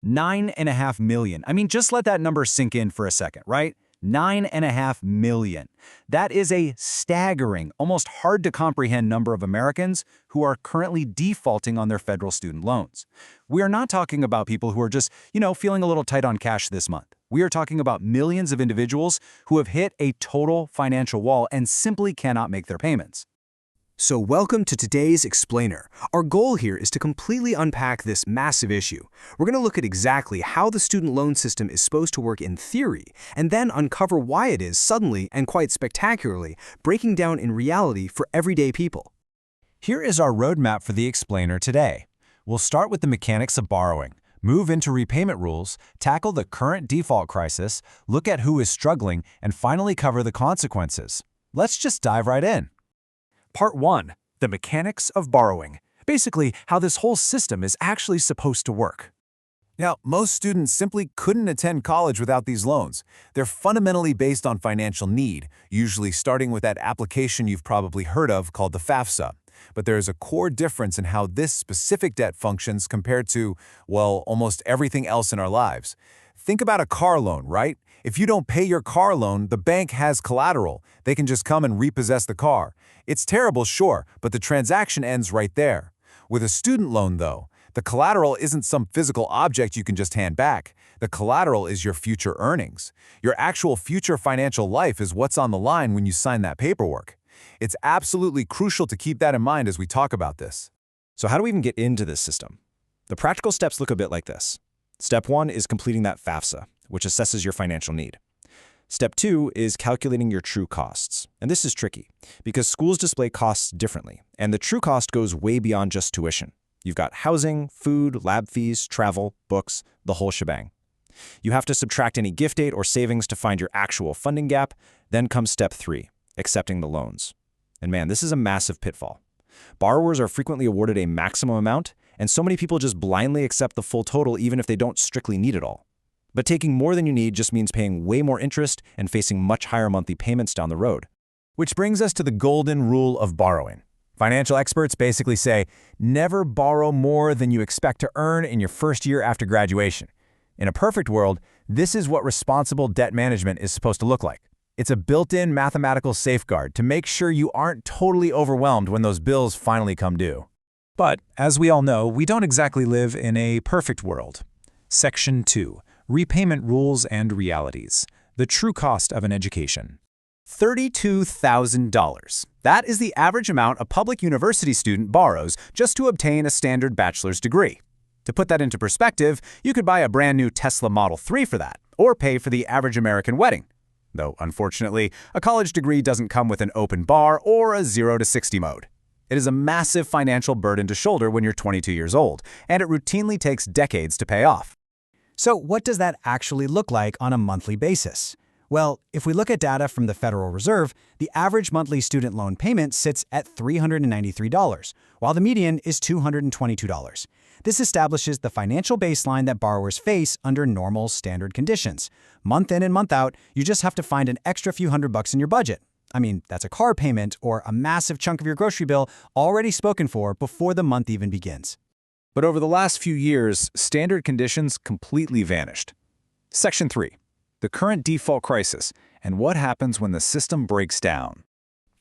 9.5 million. I mean, just let that number sink in for a second, right? 9.5 million. That is a staggering, almost hard to comprehend number of Americans who are currently defaulting on their federal student loans. We are not talking about people who are just, feeling a little tight on cash this month. We are talking about millions of individuals who have hit a total financial wall and simply cannot make their payments. So welcome to today's Explainer. Our goal here is to completely unpack this massive issue. We're going to look at exactly how the student loan system is supposed to work in theory, and then uncover why it is suddenly and quite spectacularly breaking down in reality for everyday people. Here is our roadmap for the Explainer today. We'll start with the mechanics of borrowing, move into repayment rules, tackle the current default crisis, look at who is struggling, and finally cover the consequences. Let's just dive right in. Part 1. The mechanics of borrowing. Basically, how this whole system is actually supposed to work. Now, most students simply couldn't attend college without these loans. They're fundamentally based on financial need, usually starting with that application you've probably heard of called the FAFSA. But there is a core difference in how this specific debt functions compared to, well, almost everything else in our lives. Think about a car loan, right? If you don't pay your car loan, the bank has collateral. They can just come and repossess the car. It's terrible, sure, but the transaction ends right there. With a student loan, though, the collateral isn't some physical object you can just hand back. The collateral is your future earnings. Your actual future financial life is what's on the line when you sign that paperwork. It's absolutely crucial to keep that in mind as we talk about this. So how do we even get into this system? The practical steps look a bit like this. Step 1 is completing that FAFSA, which assesses your financial need. Step 2 is calculating your true costs. And this is tricky because schools display costs differently, and the true cost goes way beyond just tuition. You've got housing, food, lab fees, travel, books, the whole shebang. You have to subtract any gift aid or savings to find your actual funding gap. Then comes step 3, accepting the loans. And man, this is a massive pitfall. Borrowers are frequently awarded a maximum amount, and so many people just blindly accept the full total even if they don't strictly need it all. But taking more than you need just means paying way more interest and facing much higher monthly payments down the road. Which brings us to the golden rule of borrowing. Financial experts basically say, never borrow more than you expect to earn in your first year after graduation. In a perfect world, this is what responsible debt management is supposed to look like. It's a built-in mathematical safeguard to make sure you aren't totally overwhelmed when those bills finally come due. But, as we all know, we don't exactly live in a perfect world. Section 2. Repayment rules and realities. The true cost of an education. $32,000. That is the average amount a public university student borrows just to obtain a standard bachelor's degree. To put that into perspective, you could buy a brand new Tesla Model 3 for that, or pay for the average American wedding. Though, unfortunately, a college degree doesn't come with an open bar or a 0 to 60 mode. It is a massive financial burden to shoulder when you're 22 years old, and it routinely takes decades to pay off. So what does that actually look like on a monthly basis? Well, if we look at data from the Federal Reserve, the average monthly student loan payment sits at $393, while the median is $222. This establishes the financial baseline that borrowers face under normal standard conditions. Month in and month out, you just have to find an extra few $100 in your budget. I mean, that's a car payment or a massive chunk of your grocery bill already spoken for before the month even begins. But over the last few years, standard conditions completely vanished. Section 3. The current default crisis and what happens when the system breaks down.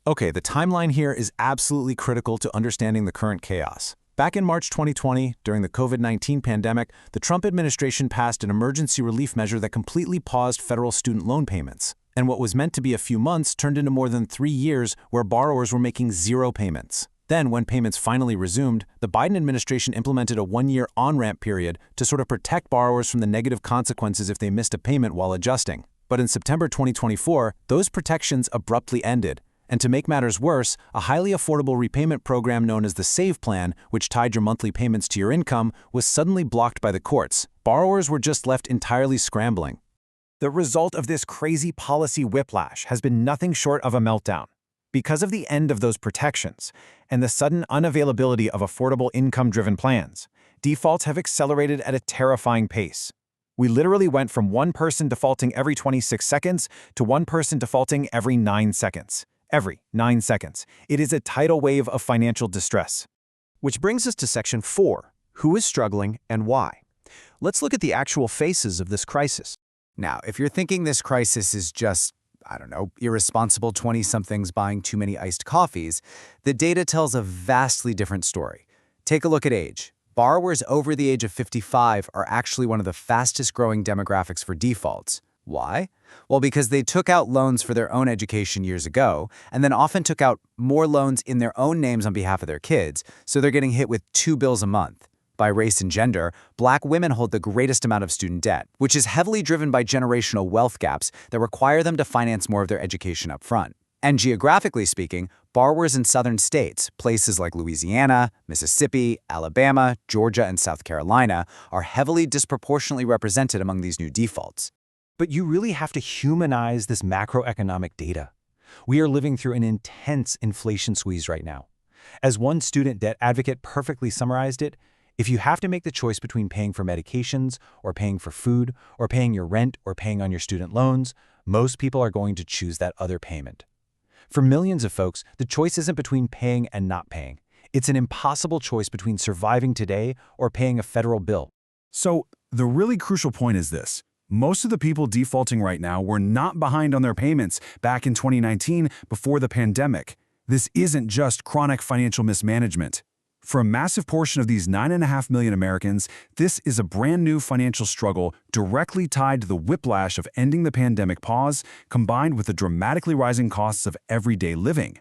Okay, the timeline here is absolutely critical to understanding the current chaos. Back in March 2020, during the COVID-19 pandemic, the Trump administration passed an emergency relief measure that completely paused federal student loan payments. And what was meant to be a few months turned into more than 3 years where borrowers were making 0 payments. Then, when payments finally resumed, the Biden administration implemented a 1-year on-ramp period to sort of protect borrowers from the negative consequences if they missed a payment while adjusting. But in September 2024, those protections abruptly ended. And to make matters worse, a highly affordable repayment program known as the SAVE Plan, which tied your monthly payments to your income, was suddenly blocked by the courts. Borrowers were just left entirely scrambling. The result of this crazy policy whiplash has been nothing short of a meltdown. Because of the end of those protections and the sudden unavailability of affordable income-driven plans, defaults have accelerated at a terrifying pace. We literally went from one person defaulting every 26 seconds to one person defaulting every 9 seconds. Every 9 seconds. It is a tidal wave of financial distress. Which brings us to Section 4, who is struggling and why. let's look at the actual faces of this crisis. Now, if you're thinking this crisis is just, I don't know, irresponsible 20-somethings buying too many iced coffees, the data tells a vastly different story. Take a look at age. Borrowers over the age of 55 are actually one of the fastest-growing demographics for defaults. Why? Well, because they took out loans for their own education years ago, and then often took out more loans in their own names on behalf of their kids, so they're getting hit with 2 bills a month. By race and gender, Black women hold the greatest amount of student debt, which is heavily driven by generational wealth gaps that require them to finance more of their education up front. And geographically speaking, borrowers in southern states, places like Louisiana, Mississippi, Alabama, Georgia, and South Carolina, are heavily disproportionately represented among these new defaults. But you really have to humanize this macroeconomic data. We are living through an intense inflation squeeze right now. As one student debt advocate perfectly summarized it, if you have to make the choice between paying for medications, or paying for food, or paying your rent, or paying on your student loans, most people are going to choose that other payment. For millions of folks, the choice isn't between paying and not paying. It's an impossible choice between surviving today or paying a federal bill. So, the really crucial point is this. Most of the people defaulting right now were not behind on their payments back in 2019 before the pandemic. This isn't just chronic financial mismanagement. For a massive portion of these 9.5 million Americans, this is a brand new financial struggle directly tied to the whiplash of ending the pandemic pause, combined with the dramatically rising costs of everyday living.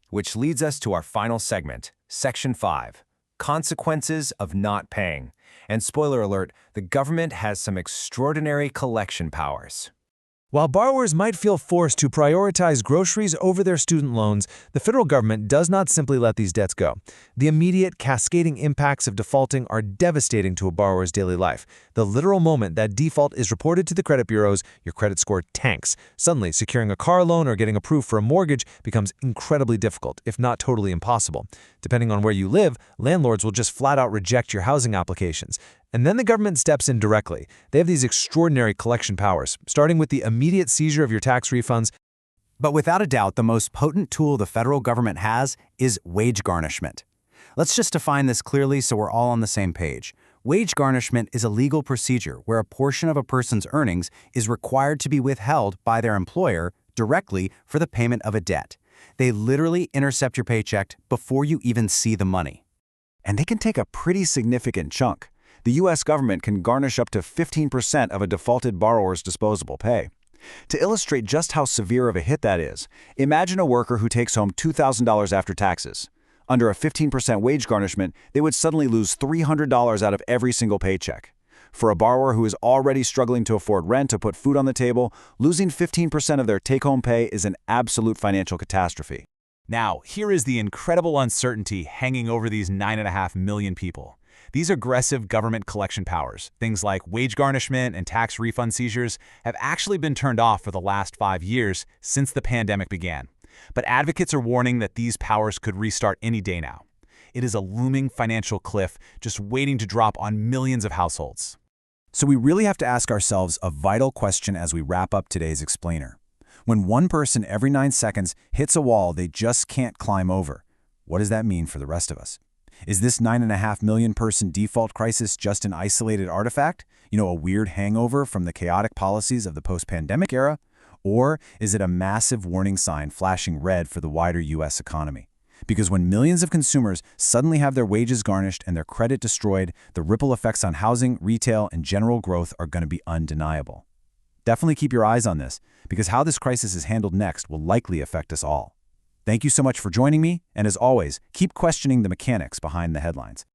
Which leads us to our final segment, Section 5, Consequences of Not Paying. And spoiler alert, the government has some extraordinary collection powers. While borrowers might feel forced to prioritize groceries over their student loans, the federal government does not simply let these debts go. The immediate, cascading impacts of defaulting are devastating to a borrower's daily life. The literal moment that default is reported to the credit bureaus, your credit score tanks. Suddenly, securing a car loan or getting approved for a mortgage becomes incredibly difficult, if not totally impossible. Depending on where you live, landlords will just flat out reject your housing applications. And then the government steps in directly. They have these extraordinary collection powers, starting with the immediate seizure of your tax refunds. But without a doubt, the most potent tool the federal government has is wage garnishment. Let's just define this clearly so we're all on the same page. Wage garnishment is a legal procedure where a portion of a person's earnings is required to be withheld by their employer directly for the payment of a debt. They literally intercept your paycheck before you even see the money. And they can take a pretty significant chunk. The U.S. government can garnish up to 15% of a defaulted borrower's disposable pay. To illustrate just how severe of a hit that is, imagine a worker who takes home $2,000 after taxes. Under a 15% wage garnishment, they would suddenly lose $300 out of every single paycheck. For a borrower who is already struggling to afford rent to put food on the table, losing 15% of their take-home pay is an absolute financial catastrophe. Now, here is the incredible uncertainty hanging over these 9.5 million people. These aggressive government collection powers, things like wage garnishment and tax refund seizures, have actually been turned off for the last 5 years since the pandemic began. But advocates are warning that these powers could restart any day now. It is a looming financial cliff just waiting to drop on millions of households. So we really have to ask ourselves a vital question as we wrap up today's explainer. When one person every 9 seconds hits a wall they just can't climb over, what does that mean for the rest of us? Is this 9.5 million person default crisis just an isolated artifact? A weird hangover from the chaotic policies of the post-pandemic era? Or is it a massive warning sign flashing red for the wider U.S. economy? Because when millions of consumers suddenly have their wages garnished and their credit destroyed, the ripple effects on housing, retail, and general growth are going to be undeniable. Definitely keep your eyes on this, because how this crisis is handled next will likely affect us all. Thank you so much for joining me, and as always, keep questioning the mechanics behind the headlines.